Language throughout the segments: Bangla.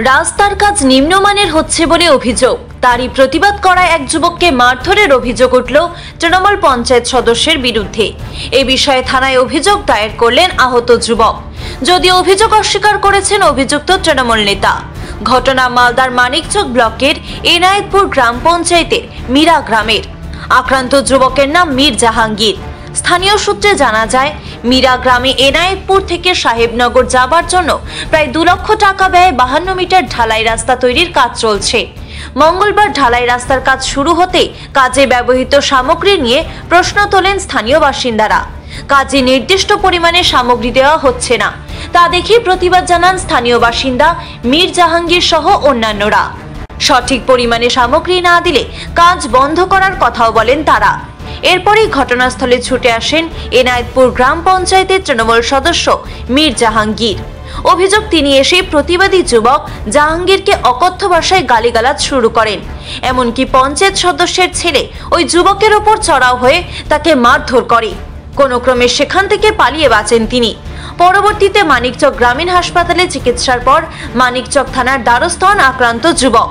রাস্তার কাজ নিম্নমানের হচ্ছে বলে অভিযোগ। তারই প্রতিবাদ করা এক যুবককে মারধরের অভিযোগ উঠল তৃণমূল পঞ্চায়েত সদস্যের বিরুদ্ধে। এ বিষয়ে থানায় অভিযোগ দায়ের করলেন আহত যুবক। যদিও অভিযোগ অস্বীকার করেছেন অভিযুক্ত তৃণমূল নেতা। ঘটনা মালদার মানিকচক ব্লকের এনায়েতপুর গ্রাম পঞ্চায়েতের মীরা গ্রামের। আক্রান্ত যুবকের নাম মীর জাহাঙ্গীর। স্থানীয় সূত্রে জানা যায়, মীরা গ্রামে এনায়েতপুর থেকে সাহেবনগর যাবার জন্য প্রায় 2 লক্ষ টাকা ব্যয়ে 52 মিটার ঢালাই রাস্তা তৈরির কাজ চলছে। মঙ্গলবার ঢালাই রাস্তার কাজ শুরু হতে কাজে ব্যবহৃত সামগ্রী নিয়ে প্রশ্ন তোলেন স্থানীয় বাসিন্দারা। কাজে নির্দিষ্ট পরিমাণে সামগ্রী দেওয়া হচ্ছে না, তা দেখে প্রতিবাদ জানান স্থানীয় বাসিন্দা মীর জাহাঙ্গীর সহ অন্যান্যরা। সঠিক পরিমাণে সামগ্রী না দিলে কাজ বন্ধ করার কথাও বলেন তারা। এরপরই ঘটনাস্থলে ছুটে আসেন এনায়েতপুর গ্রাম পঞ্চায়েতের তৃণমূল সদস্য মীর জাহাঙ্গীর। অভিযোগ, তিনি এসে প্রতিবাদী যুবক জাহাঙ্গীরকে অকথ্য ভাষায় গালিগালাজ শুরু করেন। এমনকি পঞ্চায়েত সদস্যের ছেলে ওই যুবকের ওপর চড়াও হয়ে তাকে মারধর করে। কোনো ক্রমে সেখান থেকে পালিয়ে বাঁচেন তিনি। পরবর্তীতে মানিকচক গ্রামীণ হাসপাতালে চিকিৎসার পর মানিকচক থানার দ্বারস্থ হন আক্রান্ত যুবক।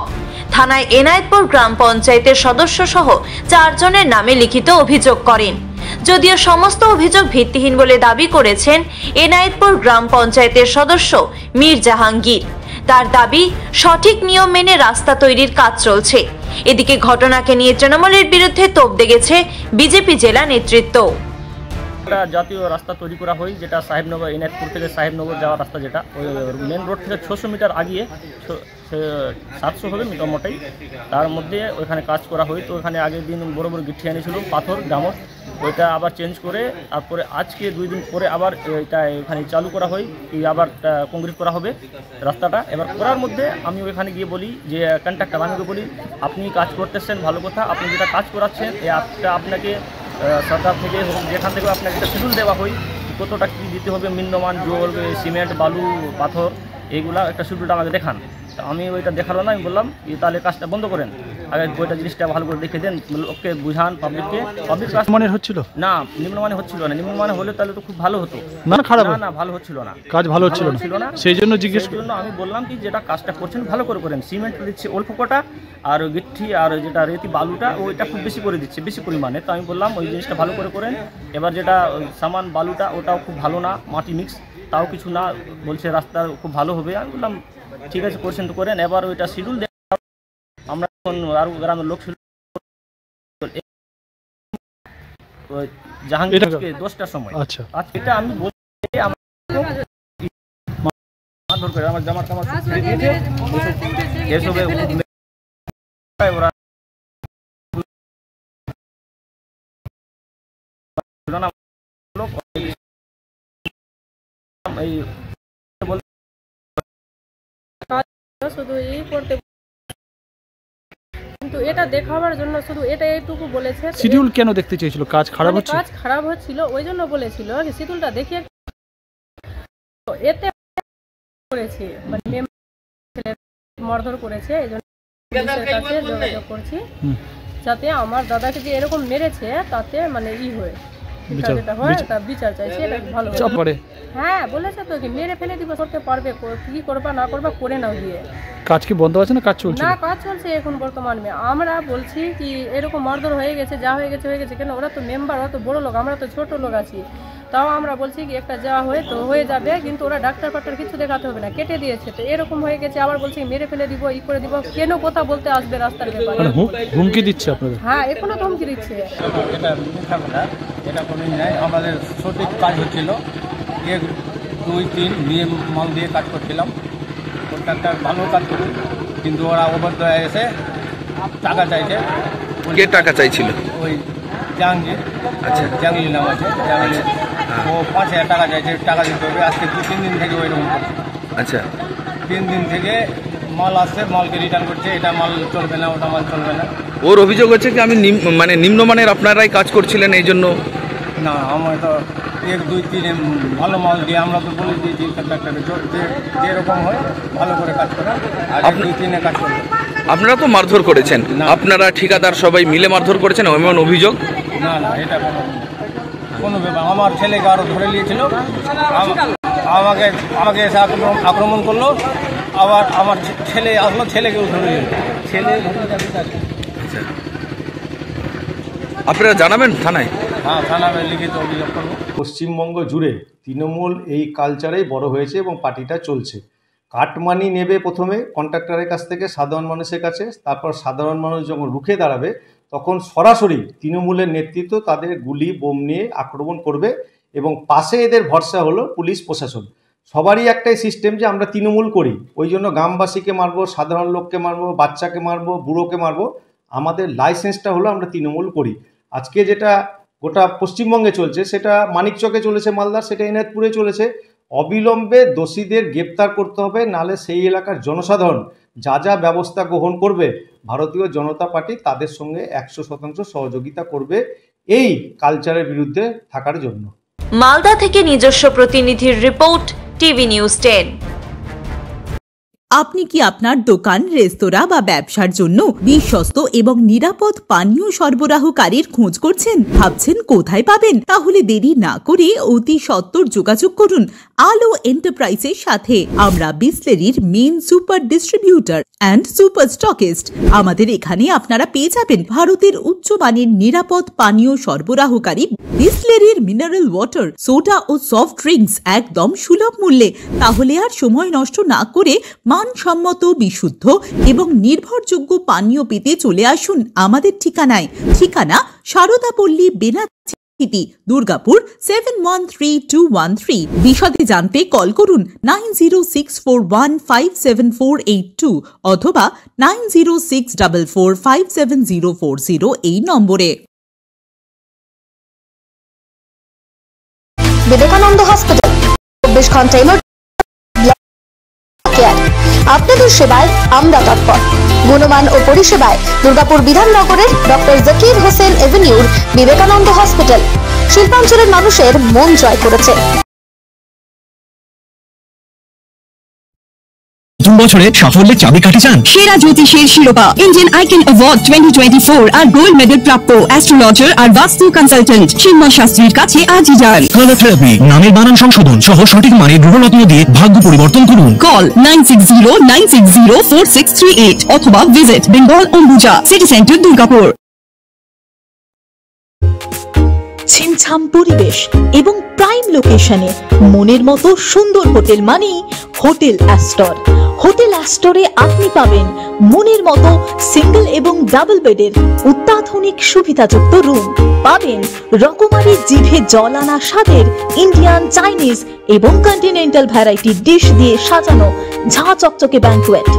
থানায় এনায়েতপুর গ্রাম পঞ্চায়েতের সদস্য সহ 4 জনের নামে লিখিত অভিযোগ করেন। যদিও সমস্ত অভিযোগ ভিত্তিহীন বলে দাবি করেছেন এনায়েতপুর গ্রাম পঞ্চায়েতের সদস্য মীর জাহাঙ্গীর। তার দাবি, সঠিক নিয়ম মেনে রাস্তা তৈরির কাজ চলছে। এদিকে ঘটনাকে নিয়ে তৃণমূলের বিরুদ্ধে তোপ দেগেছে বিজেপি জেলা নেতৃত্ব। জাতীয় রাস্তা তৈরি করা হয়, যেটা সাহেবনগর এনায়েতপুর থেকে সাহেবনগর যাওয়ার রাস্তা, যেটা ওই মেন রোড থেকে 600 মিটার আগিয়ে 700 হবে মোটামুটি। তার মধ্যে ওইখানে কাজ করা হয়। তো ওখানে আগের দিন বড় বড় গিঠি আনিয়েছিল পাথর ডামর, ওইটা আবার চেঞ্জ করে তারপরে আজকে 2 দিন পরে আবার এটা এখানে চালু করা হয়, আবার কংক্রিট করা হবে রাস্তাটা। এবার করার মধ্যে আমি ওইখানে গিয়ে বলি যে কন্ট্রাক্টর, আমি বলি আপনি কাজ করতেছেন ভালো কথা, আপনি যেটা কাজ করাচ্ছেন আপনাকে সরকার থেকে যেখান থেকে আপনাকে একটা শিডিউল দেওয়া হয় কতটা কী দিতে হবে, নিম্নমান জল, সিমেন্ট, বালু, পাথর, এইগুলা একটা শিডিউলটা আমাকে দেখান। আমি ওইটা দেখালো না, আমি বললাম তাহলে কাজটা বন্ধ করেন, আগে ওইটা জিনিসটা ভালো করে দেখে দেন, লোককে বুঝান, পাবলিককে। পাবলিক কাজ মানে হচ্ছিল না, নিম্নমানে হচ্ছিল না। নিম্নমানে হলে তাহলে তো খুব ভালো হতো না, খারাপ না, ভালো হচ্ছিল না, কাজ ভালো হচ্ছিল না। সেই জন্য আমি বললাম কি যেটা কাজটা করছেন ভালো করে করেন। সিমেন্ট দিচ্ছে অল্প কটা, আর গিঠি আর যেটা রেতি বালুটা ওইটা খুব বেশি করে দিচ্ছে, বেশি পরিমাণে। তো আমি বললাম ওই জিনিসটা ভালো করে করেন। এবার যেটা সামান বালুটা ওটাও খুব ভালো না, মাটি মিক্স, তাও কিছু না, বলছে রাস্তা খুব ভালো হবে। আমি বললাম ঠিক আছে, করছেন তো করেন। এবার ওইটা শিডিউল আমরা আরো গ্রামের লোক ছিল, জাহাঙ্গীর 10টার সময়। আচ্ছা, এটা আমি বলছি আমার জামার কামার এসবে ওরা শুধু এই করতে, কিন্তু এটা দেখাবার জন্য শুধু এটা এইটুকু বলেছে। শিডিউল কেন দেখতে চেয়েছিল? কাজ খারাপ হচ্ছে, কাজ খারাপ হচ্ছিল ওই জন্য বলেছিল শিডিউলটা দেখিয়ে। এতে করেছে মানে মারধর করেছে, এই জন্য কাছে যোগাযোগ করছি যাতে আমার দাদাকে যে এরকম মেরেছে তাতে মানে হয় বিচার চাইছি। এটা ভালো হবে। হ্যাঁ বলেছে তো কি মেরে ফেলে দিব, করতে পারবে, কি করবা না করবা করে নাও দিয়ে। কাজ কি বন্ধ আছে না কাজ চলছে? না, কাজ চলছে এখন বর্তমানে। আমরা বলছি কি এরকম মারধর হয়ে গেছে, যা হয়ে গেছে হয়ে গেছে, কেন ওরা তো মেম্বার, ওরা তো বড় লোক, আমরা তো ছোট লোক আছি। তাও আমরা বলছি কি একটা যা হয়ে তো হয়ে যাবে, কিন্তু ওরা ডাক্তার ফাক্তার কিছু দেখাতে হবে না, কেটে দিয়েছে। তো এরকম হয়ে গেছে, আবার বলছি মেরে ফেলে দিব, ই করে দিব। কেন কথা বলতে আসবে রাস্তার ব্যাপারে? হুমকি দিচ্ছে আপনাদের? হ্যাঁ, এখনো তো হুমকি দিচ্ছে। এটা কোনো নাই, আমাদের সঠিক কাজ হচ্ছিল, 1 2 3 দিয়ে মাল দিয়ে কাজ করছিলাম। কন্ট্রাক্টর ভালো কাজ করছিল, কিন্তু ওরা অবৈধ হয়ে গেছে, টাকা চাইছে। কে টাকা চাইছিল? ওই জাহাঙ্গীর। আচ্ছা, জাহাঙ্গীর নাম আছে, জাহাঙ্গীর। ও 5000 টাকা চাইছে, টাকা দিতে হবে। আজকে 2-3 দিন থেকে ওইরকম করছে। আচ্ছা, 3 দিন থেকে মাল আসছে, মালকে রিটার্ন করছে, এটা মাল চলবে না, ওটা মাল চলবে না। ওর অভিযোগ হচ্ছে কি আমি মানে নিম্নমানের আপনারাই কাজ করছিলেন, এই জন্য। না, আমার তো 1 2 3 ভালো মাল দিয়ে আমরা তো বলে দিয়েছি কন্ট্রাক্টরে যেরকম হয় ভালো করে কাজ করা, আর 2 3 কাজ করবে। আপনারা তো মারধর করেছেন, আপনারা ঠিকাদার সবাই মিলে মারধর করেছেন এমন অভিযোগ? না না, এটা কোনো ব্যাপার। আমার ছেলেকে আরো ধরে নিয়েছিল, আমাকে এসে আক্রমণ করলো। আবার আমার ছেলে আসলো, ছেলেকেও ধরে নিল, ছেলে ধরে যাবে তাকে। আচ্ছা, আপনারা জানাবেন থানায়? হ্যাঁ, থানায় লিখিত অভিযোগ করবো। পশ্চিমবঙ্গ জুড়ে তৃণমূল এই কালচারেই বড় হয়েছে এবং পার্টিটা চলছে। কাটমানি নেবে প্রথমে কন্ট্রাক্টরের কাছ থেকে সাধারণ মানুষের কাছে, তারপর সাধারণ মানুষ যখন রুখে দাঁড়াবে তখন সরাসরি তৃণমূলের নেতৃত্ব তাদের গুলি বোম নিয়ে আক্রমণ করবে এবং পাশে এদের ভরসা হলো পুলিশ প্রশাসন। সবারই একটাই সিস্টেম যে আমরা তৃণমূল করি, ওই জন্য গ্রামবাসীকে মারবো, সাধারণ লোককে মারবো, বাচ্চাকে মারবো, বুড়োকে মারবো। আমাদের লাইসেন্সটা হলো আমরা তৃণমূল করি। আজকে যেটা গোটা পশ্চিমবঙ্গে চলছে সেটা মানিকচকে চলেছে, মালদার, সেটা এনায়তপুরে চলেছে। অবিলম্বে দোষীদের গ্রেপ্তার করতে হবে, নালে সেই এলাকার জনসাধারণ যা যা ব্যবস্থা গ্রহণ করবে ভারতীয় জনতা পার্টি তাদের সঙ্গে 100% সহযোগিতা করবে এই কালচারের বিরুদ্ধে থাকার জন্য। মালদা থেকে নিজস্ব প্রতিনিধির রিপোর্ট, টিভি নিউজ 10। আপনি কি আপনার দোকান, রেস্তোরাঁ বা ব্যবসার জন্য বিশ্বস্ত এবং নিরাপদ পানীয় সরবরাহকারীর খোঁজ করছেন? ভাবছেন কোথায় পাবেন? তাহলে দেরি না করে অতি সত্বর যোগাযোগ করুন আলো এন্টারপ্রাইজের সাথে। আমরা বিসলেরির main super distributor and super stockist. আমাদের এখানে আপনারা পেয়ে যাবেন ভারতের উচ্চমানের নিরাপদ পানীয় সরবরাহকারী বিসলেরির মিনারেল ওয়াটার, সোডা ও সফট ড্রিঙ্কস একদম সুলভ মূল্যে। তাহলে আর সময় নষ্ট না করে মানসম্মত, বিশুদ্ধ এবং নির্ভরযোগ্য পানীয় পেতে চলে আসুন আমাদের ঠিকানায়। ঠিকানা সারদাপল্লী, বেনাচিতি, দুর্গাপুর 713213। বিশদে জানতে কল করুন 9064157482 অথবা 9064457040 এই নম্বরে। বিবেকানন্দ হসপিটাল 24 ঘন্টা আপনাদের সেবায় আমরা তৎপর। গুণমান ও পরিষেবায় দুর্গাপুর বিধাননগরের ডক্টর জাকির হোসেন এভিনিউর বিবেকানন্দ হসপিটাল শিল্পাঞ্চলের মানুষের মন জয় করেছে। বছরের সাফল্যের চাবিকাঠি চান? সেরা জ্যোতিষের শিরোপা, ইন্ডিয়ান আইকন অ্যাওয়ার্ড 2024 আর গোল্ড মেডেল প্রাপ্ত অ্যাস্ট্রোলজার আর বাস্তু কনসালটেন্ট চিন্ময় শাস্ত্রীর কাছে আজই যান। কালার থেরাপি, নামের বানান সংশোধন সহ সঠিক মানের গ্রহরত্ন দিয়ে ভাগ্য পরিবর্তন করুন। কল 9609604638 অথবা visit Bengal Ambuja city centre, Durgapur. ছিমছাম পরিবেশ এবং প্রাইম লোকেশনে মনের মতো সুন্দর হোটেল মানে হোটেল অ্যাস্টর। হোটেল অ্যাস্টরে আপনি পাবেন মনের মতো সিঙ্গেল এবং ডাবল বেডের অত্যাধুনিক সুবিধাযুক্ত রুম, পাবেন রকমারি জিভে জল আনা স্বাদের ইন্ডিয়ান, চাইনিজ এবং কন্টিনেন্টাল ভ্যারাইটি ডিশ দিয়ে সাজানো ঝাঁ চকচকে ব্যাংকুয়েট।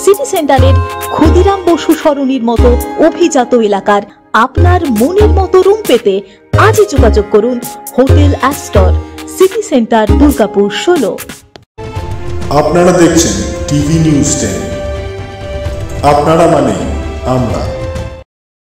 সিটি সেন্টারের ক্ষুদিরাম বসু সরণির মতো অভিজাত এলাকার আপনার মনের মতো রুম পেতে আজই যোগাযোগ করুন hotel Astor, city centre, Durgapur 16। আপনারা দেখছেন টিভি নিউজ 10। আপনারা মানে আমরা।